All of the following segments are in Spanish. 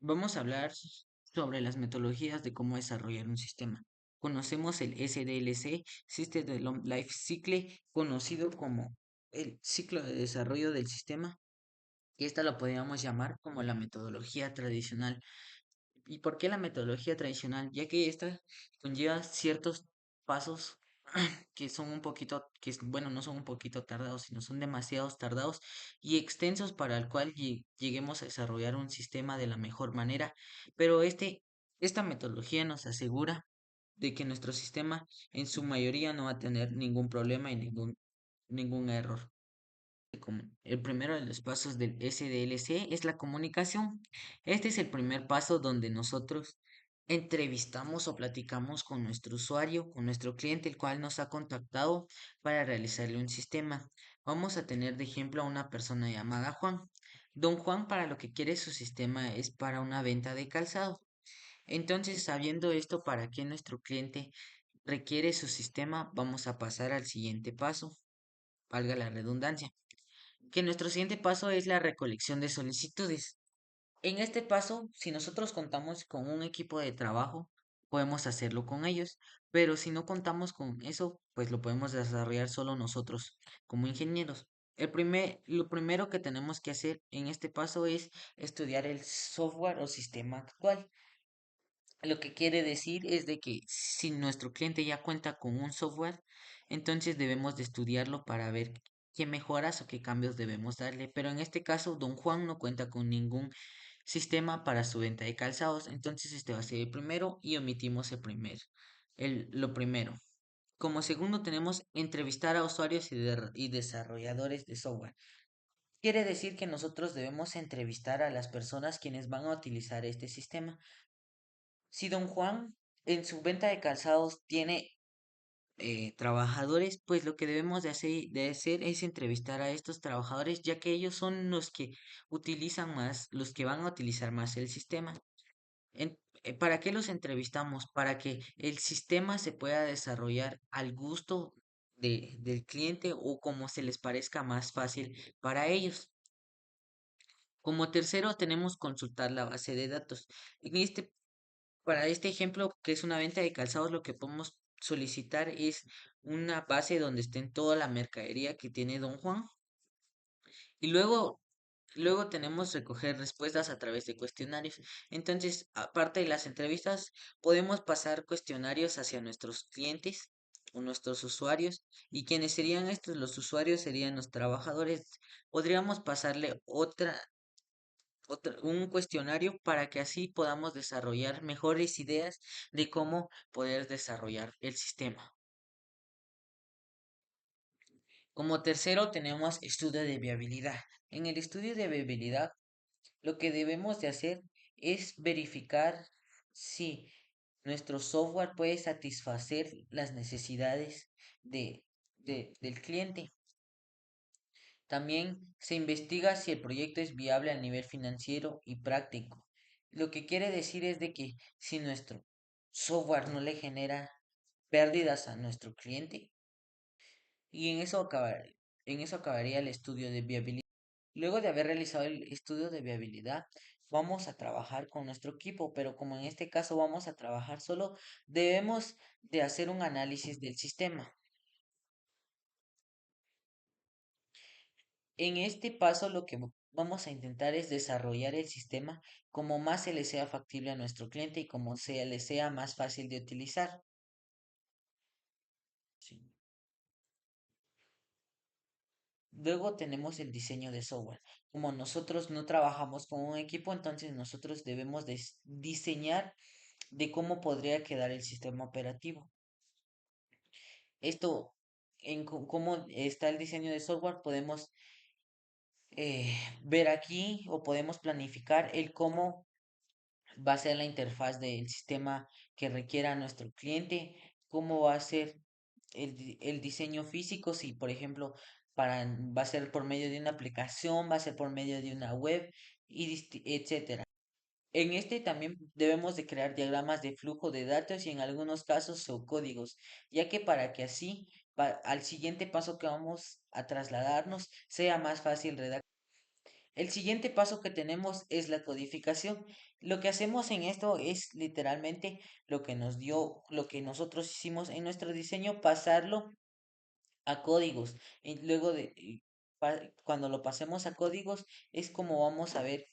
Vamos a hablar sobre las metodologías de cómo desarrollar un sistema. Conocemos el SDLC, System Development Life Cycle, conocido como el ciclo de desarrollo del sistema, y esta lo podríamos llamar como la metodología tradicional. ¿Y por qué la metodología tradicional? Ya que esta conlleva ciertos pasos que son un poquito, bueno, no son un poquito tardados, sino son demasiados tardados y extensos para el cual lleguemos a desarrollar un sistema de la mejor manera. Pero esta metodología nos asegura de que nuestro sistema en su mayoría no va a tener ningún problema y ningún error. El primero de los pasos del SDLC es la comunicación. Este es el primer paso donde nosotros entrevistamos o platicamos con nuestro usuario, con nuestro cliente, el cual nos ha contactado para realizarle un sistema. Vamos a tener de ejemplo a una persona llamada Juan. Don Juan para lo que quiere su sistema es para una venta de calzado. Entonces, sabiendo esto, para qué nuestro cliente requiere su sistema, vamos a pasar al siguiente paso, valga la redundancia, que nuestro siguiente paso es la recolección de solicitudes. En este paso, si nosotros contamos con un equipo de trabajo, podemos hacerlo con ellos, pero si no contamos con eso, pues lo podemos desarrollar solo nosotros como ingenieros. Lo primero que tenemos que hacer en este paso es estudiar el software o sistema actual. Lo que quiere decir es de que si nuestro cliente ya cuenta con un software, entonces debemos de estudiarlo para ver qué mejoras o qué cambios debemos darle. Pero en este caso, don Juan no cuenta con ningún sistema para su venta de calzados, entonces este va a ser el primero y omitimos lo primero. Como segundo tenemos entrevistar a usuarios y desarrolladores de software. Quiere decir que nosotros debemos entrevistar a las personas quienes van a utilizar este sistema. Si don Juan en su venta de calzados tiene trabajadores, pues lo que debemos de hacer es entrevistar a estos trabajadores, ya que ellos son los que utilizan más, los que van a utilizar más el sistema. ¿Para qué los entrevistamos? Para que el sistema se pueda desarrollar al gusto del cliente o como se les parezca más fácil para ellos. Como tercero, tenemos consultar la base de datos. En para este ejemplo, que es una venta de calzados, lo que podemos solicitar es una base donde estén toda la mercadería que tiene Don Juan. Y luego tenemos recoger respuestas a través de cuestionarios. Entonces, aparte de las entrevistas, podemos pasar cuestionarios hacia nuestros clientes o nuestros usuarios. ¿Y quiénes serían estos? Los usuarios serían los trabajadores. Podríamos pasarle un cuestionario para que así podamos desarrollar mejores ideas de cómo poder desarrollar el sistema. Como tercero tenemos estudio de viabilidad. En el estudio de viabilidad, lo que debemos de hacer es verificar si nuestro software puede satisfacer las necesidades del cliente. También se investiga si el proyecto es viable a nivel financiero y práctico. Lo que quiere decir es de que si nuestro software no le genera pérdidas a nuestro cliente, y en eso acabaría el estudio de viabilidad. Luego de haber realizado el estudio de viabilidad, vamos a trabajar con nuestro equipo, pero como en este caso vamos a trabajar solo, debemos de hacer un análisis del sistema. En este paso lo que vamos a intentar es desarrollar el sistema como más se le sea factible a nuestro cliente y como se le sea más fácil de utilizar. Sí. Luego tenemos el diseño de software. Como nosotros no trabajamos con un equipo, entonces nosotros debemos diseñar de cómo podría quedar el sistema operativo. Esto, cómo está el diseño de software, podemos ver aquí o podemos planificar el cómo va a ser la interfaz del sistema que requiera nuestro cliente, cómo va a ser el diseño físico, si por ejemplo va a ser por medio de una aplicación, va a ser por medio de una web, etcétera. En este también debemos de crear diagramas de flujo de datos y en algunos casos o códigos, ya que para que así al siguiente paso que vamos a trasladarnos sea más fácil redactar. El siguiente paso que tenemos es la codificación. Lo que hacemos en esto es literalmente lo que nos dio, lo que nosotros hicimos en nuestro diseño, pasarlo a códigos. Y luego cuando lo pasemos a códigos es como vamos a ver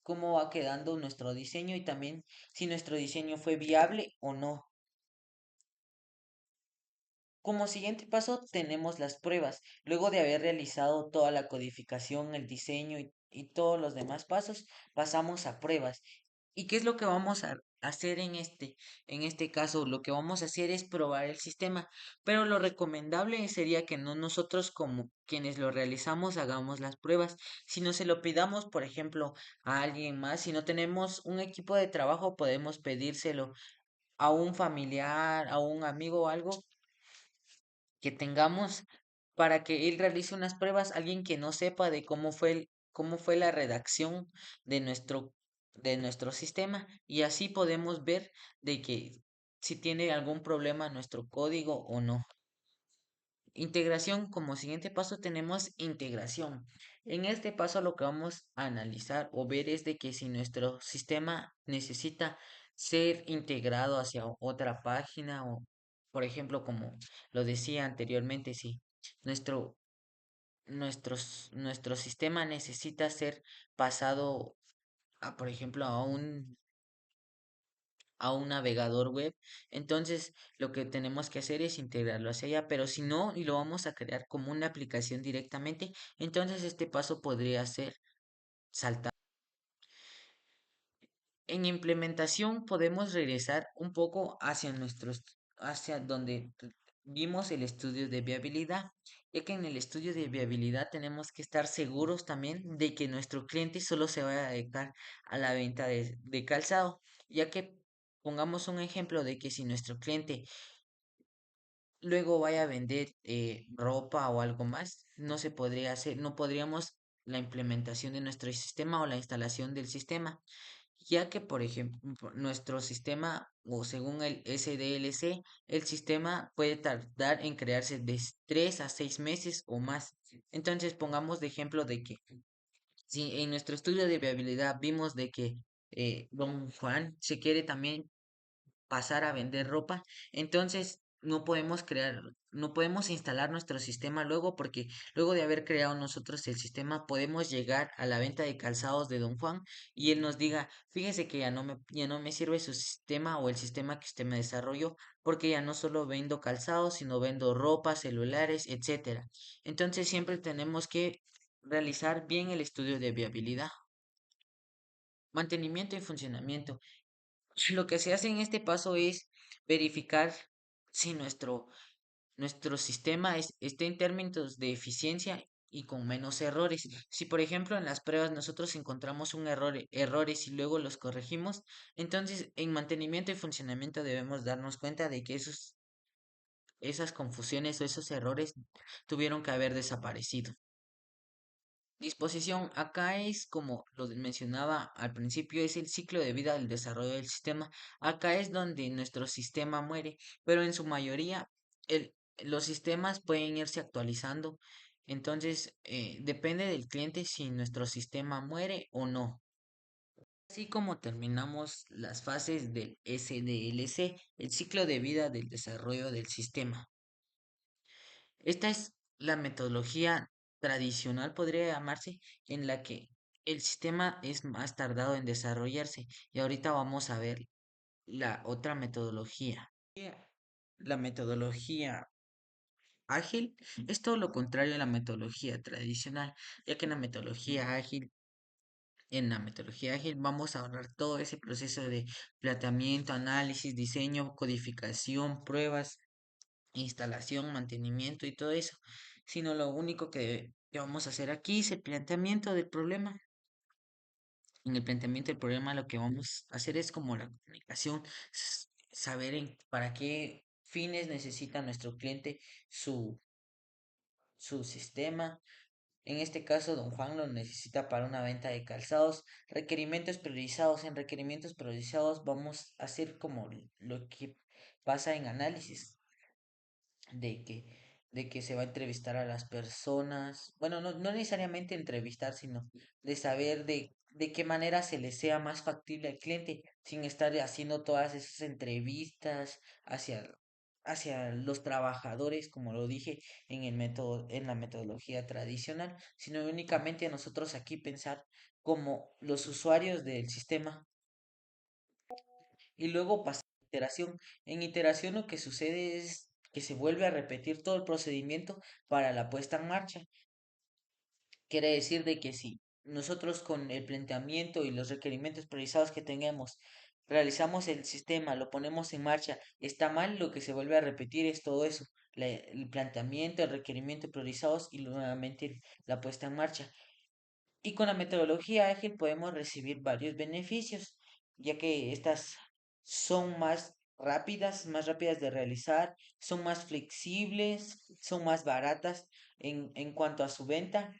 cómo va quedando nuestro diseño y también si nuestro diseño fue viable o no. Como siguiente paso tenemos las pruebas. Luego de haber realizado toda la codificación, el diseño y todos los demás pasos, pasamos a pruebas. ¿Y qué es lo que vamos a hacer en este caso? Lo que vamos a hacer es probar el sistema, pero lo recomendable sería que no nosotros como quienes lo realizamos hagamos las pruebas, sino se lo pidamos, por ejemplo, a alguien más. Si no tenemos un equipo de trabajo, podemos pedírselo a un familiar, a un amigo o algo que tengamos para que él realice unas pruebas, alguien que no sepa de cómo fue la redacción de nuestro sistema, y así podemos ver de que si tiene algún problema nuestro código o no. Integración, como siguiente paso tenemos integración. En este paso lo que vamos a analizar o ver es de que si nuestro sistema necesita ser integrado hacia otra página o, por ejemplo, como lo decía anteriormente, si nuestro, nuestro sistema necesita ser pasado a, por ejemplo, a un navegador web, entonces lo que tenemos que hacer es integrarlo hacia allá, pero si no, y lo vamos a crear como una aplicación directamente, entonces este paso podría ser saltar. En implementación podemos regresar un poco hacia donde vimos el estudio de viabilidad, ya que en el estudio de viabilidad tenemos que estar seguros también de que nuestro cliente solo se va a dedicar a la venta de calzado, ya que pongamos un ejemplo de que si nuestro cliente luego vaya a vender ropa o algo más, no se podría hacer, no podríamos la implementación de nuestro sistema o la instalación del sistema, ya que, por ejemplo, nuestro sistema o según el SDLC, el sistema puede tardar en crearse de 3 a 6 meses o más. Entonces, pongamos de ejemplo de que si en nuestro estudio de viabilidad vimos de que don Juan se quiere también pasar a vender ropa, entonces no podemos instalar nuestro sistema luego porque luego de haber creado nosotros el sistema podemos llegar a la venta de calzados de Don Juan y él nos diga, fíjese que ya no me sirve su sistema o el sistema que usted me desarrolló porque ya no solo vendo calzados, sino vendo ropa, celulares, etcétera. Entonces siempre tenemos que realizar bien el estudio de viabilidad, mantenimiento y funcionamiento. Lo que se hace en este paso es verificar si nuestro sistema esté en términos de eficiencia y con menos errores. Si por ejemplo en las pruebas nosotros encontramos errores y luego los corregimos, entonces en mantenimiento y funcionamiento debemos darnos cuenta de que esas confusiones o esos errores tuvieron que haber desaparecido. Disposición, acá es como lo mencionaba al principio, es el ciclo de vida del desarrollo del sistema. Acá es donde nuestro sistema muere, pero en su mayoría los sistemas pueden irse actualizando. Entonces, depende del cliente si nuestro sistema muere o no. Así como terminamos las fases del SDLC, el ciclo de vida del desarrollo del sistema. Esta es la metodología tradicional, podría llamarse, en la que el sistema es más tardado en desarrollarse. Y ahorita vamos a ver la otra metodología. La metodología ágil es todo lo contrario a la metodología tradicional, ya que en la metodología ágil vamos a ahorrar todo ese proceso de planteamiento, análisis, diseño, codificación, pruebas, instalación, mantenimiento y todo eso, sino lo único que vamos a hacer aquí es el planteamiento del problema. En el planteamiento del problema lo que vamos a hacer es como la comunicación, saber para qué fines necesita nuestro cliente su, su sistema. En este caso, don Juan lo necesita para una venta de calzados. Requerimientos priorizados. En requerimientos priorizados vamos a hacer como lo que pasa en análisis, de que de que se va a entrevistar a las personas, bueno, no necesariamente entrevistar, sino de saber de qué manera se le sea más factible al cliente, sin estar haciendo todas esas entrevistas hacia, hacia los trabajadores, como lo dije en el método, en la metodología tradicional, sino únicamente nosotros aquí pensar como los usuarios del sistema y luego pasar a iteración. En iteración lo que sucede es que se vuelve a repetir todo el procedimiento para la puesta en marcha. Quiere decir de que si nosotros con el planteamiento y los requerimientos priorizados que tengamos realizamos el sistema, lo ponemos en marcha, está mal, lo que se vuelve a repetir es todo eso, el planteamiento, el requerimiento priorizados y nuevamente la puesta en marcha. Y con la metodología ágil podemos recibir varios beneficios, ya que estas son más rápidas de realizar, son más flexibles, son más baratas en cuanto a su venta.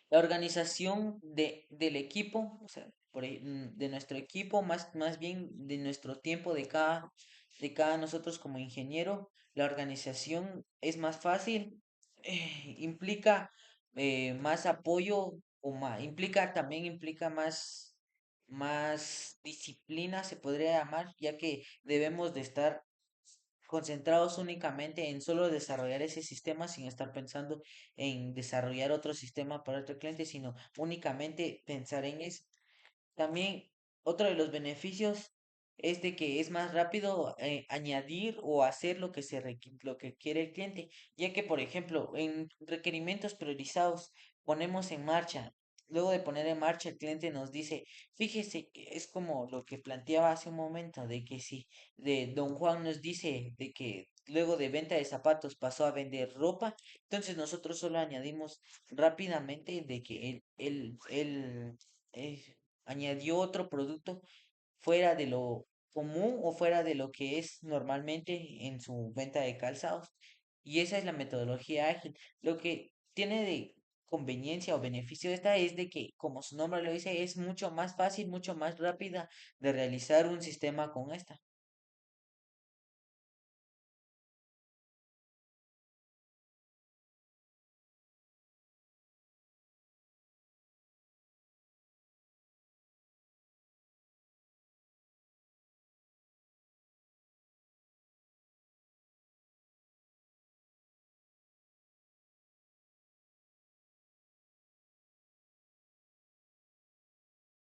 La organización del equipo, o sea, de nuestro equipo, más bien de nuestro tiempo de cada nosotros como ingeniero, la organización es más fácil, implica más apoyo implica más disciplina, se podría llamar, ya que debemos de estar concentrados únicamente en solo desarrollar ese sistema sin estar pensando en desarrollar otro sistema para otro cliente, sino únicamente pensar en eso. También otro de los beneficios es de que es más rápido añadir o hacer lo que lo que quiere el cliente, ya que por ejemplo en requerimientos priorizados ponemos en marcha. Luego de poner en marcha, el cliente nos dice, fíjese que es como lo que planteaba hace un momento, de que si de Don Juan nos dice de que luego de venta de zapatos pasó a vender ropa, entonces nosotros solo añadimos rápidamente de que él añadió otro producto fuera de lo común o fuera de lo que es normalmente en su venta de calzados. Y esa es la metodología ágil. Lo que tiene de conveniencia o beneficio de esta es de que, como su nombre lo dice, es mucho más fácil, mucho más rápida de realizar un sistema con esta.